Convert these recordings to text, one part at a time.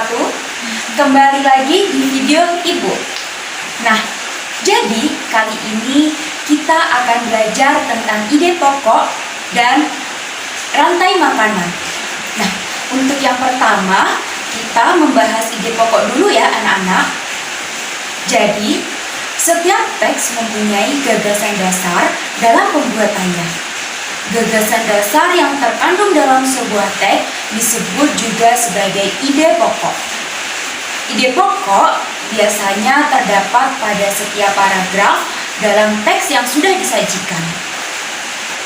wabarakatuh. Kembali lagi di video Ibu. Nah, jadi kali ini kita akan belajar tentang ide pokok dan rantai makanan. Nah, untuk yang pertama kita membahas ide pokok dulu ya anak-anak. Jadi, setiap teks mempunyai gagasan dasar dalam pembuatannya. Gagasan dasar yang terkandung dalam sebuah teks disebut juga sebagai ide pokok. Ide pokok biasanya terdapat pada setiap paragraf dalam teks yang sudah disajikan.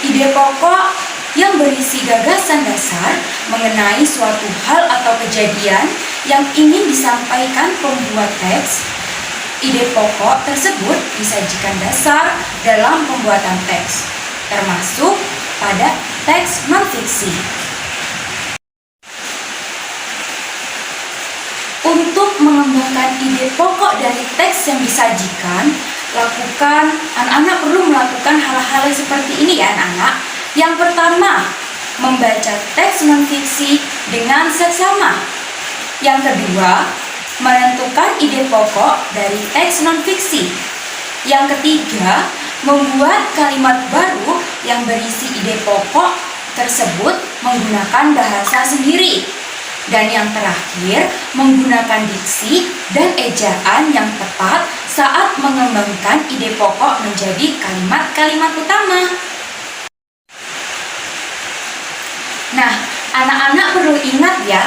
Ide pokok yang berisi gagasan dasar mengenai suatu hal atau kejadian yang ingin disampaikan pembuat teks. Ide pokok tersebut disajikan dasar dalam pembuatan teks, termasuk pada teks non-fiksi. Untuk mengembangkan ide pokok dari teks yang disajikan, anak-anak perlu melakukan hal-hal seperti ini ya anak-anak. Yang pertama, membaca teks non-fiksi dengan seksama. Yang kedua, menentukan ide pokok dari teks non-fiksi. Yang ketiga, membuat kalimat baru yang berisi ide pokok tersebut menggunakan bahasa sendiri. Dan yang terakhir, menggunakan diksi dan ejaan yang tepat saat mengembangkan ide pokok menjadi kalimat-kalimat utama. Nah, anak-anak perlu ingat ya,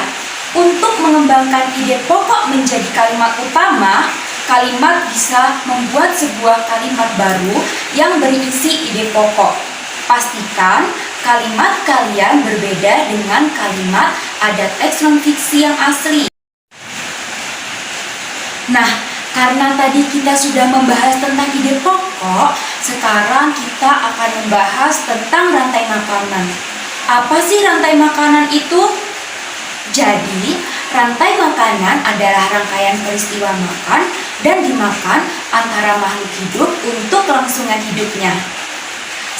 untuk mengembangkan ide pokok menjadi kalimat utama, kalimat bisa membuat sebuah kalimat baru yang berisi ide pokok. Pastikan kalimat kalian berbeda dengan kalimat ada teks non-fiksi yang asli. Nah, karena tadi kita sudah membahas tentang ide pokok, sekarang kita akan membahas tentang rantai makanan. Apa sih rantai makanan itu? Jadi, rantai makanan adalah rangkaian peristiwa makan dan dimakan antara makhluk hidup untuk kelangsungan hidupnya.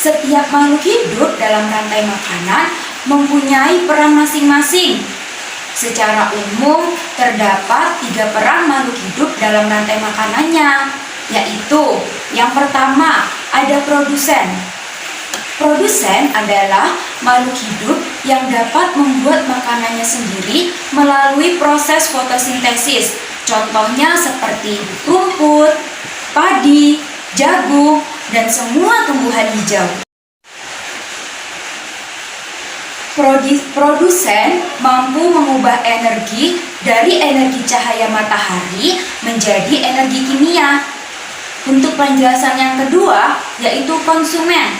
Setiap makhluk hidup dalam rantai makanan mempunyai peran masing-masing. Secara umum, terdapat 3 peran makhluk hidup dalam rantai makanannya, yaitu yang pertama, ada produsen. Produsen adalah makhluk hidup yang dapat membuat makanannya sendiri melalui proses fotosintesis. Contohnya seperti rumput, padi, jagung, dan semua tumbuhan hijau. Produsen mampu mengubah energi dari energi cahaya matahari menjadi energi kimia. Untuk penjelasan yang kedua, yaitu konsumen,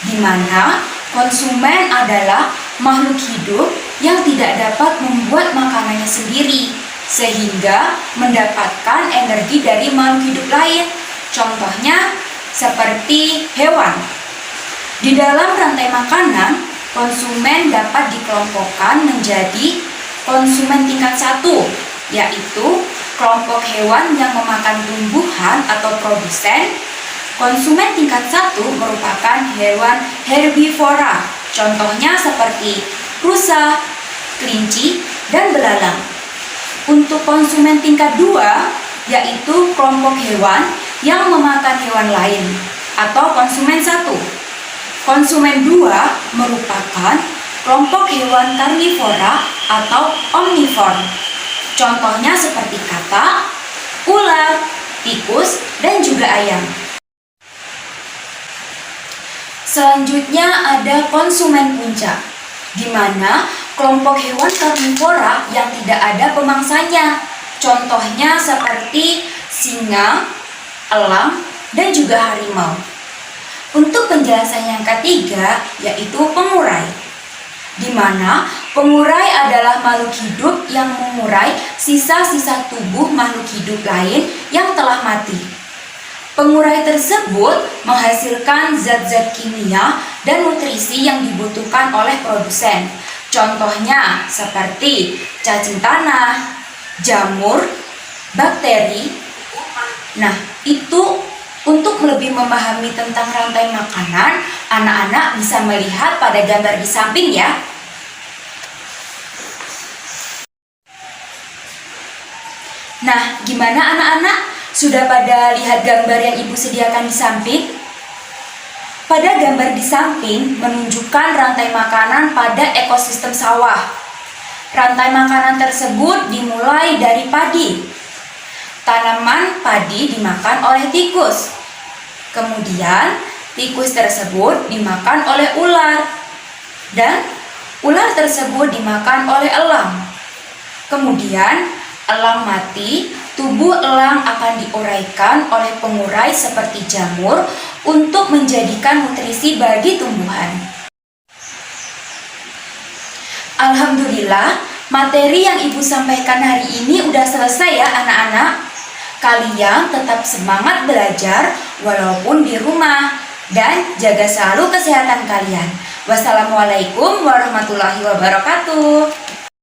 di mana konsumen adalah makhluk hidup yang tidak dapat membuat makanannya sendiri, sehingga mendapatkan energi dari makhluk hidup lain. Contohnya seperti hewan. Di dalam rantai makanan, konsumen dapat dikelompokkan menjadi konsumen tingkat 1, yaitu kelompok hewan yang memakan tumbuhan atau produsen. Konsumen tingkat 1 merupakan hewan herbivora, contohnya seperti rusa, kelinci, dan belalang. Untuk konsumen tingkat 2, yaitu kelompok hewan yang memakan hewan lain, atau konsumen 1. Konsumen 2 merupakan kelompok hewan karnivora atau omnivor. Contohnya seperti katak, ular, tikus, dan juga ayam. Selanjutnya ada konsumen puncak, di mana kelompok hewan karnivora yang tidak ada pemangsanya. Contohnya seperti singa, elang, dan juga harimau. Untuk penjelasan yang ketiga, yaitu pengurai, di mana pengurai adalah makhluk hidup yang mengurai sisa-sisa tubuh makhluk hidup lain yang telah mati. Pengurai tersebut menghasilkan zat-zat kimia dan nutrisi yang dibutuhkan oleh produsen. Contohnya seperti cacing tanah, jamur, bakteri. Nah, itu untuk lebih memahami tentang rantai makanan, anak-anak bisa melihat pada gambar di samping ya. Nah, gimana anak-anak? Sudah pada lihat gambar yang Ibu sediakan di samping? Pada gambar di samping menunjukkan rantai makanan pada ekosistem sawah. Rantai makanan tersebut dimulai dari padi. Tanaman padi dimakan oleh tikus. Kemudian, tikus tersebut dimakan oleh ular. Dan ular tersebut dimakan oleh elang. Kemudian, elang mati, tubuh elang akan diuraikan oleh pengurai seperti jamur untuk menjadikan nutrisi bagi tumbuhan. Alhamdulillah, materi yang Ibu sampaikan hari ini udah selesai ya anak-anak. Kalian tetap semangat belajar walaupun di rumah dan jaga selalu kesehatan kalian. Wassalamualaikum warahmatullahi wabarakatuh.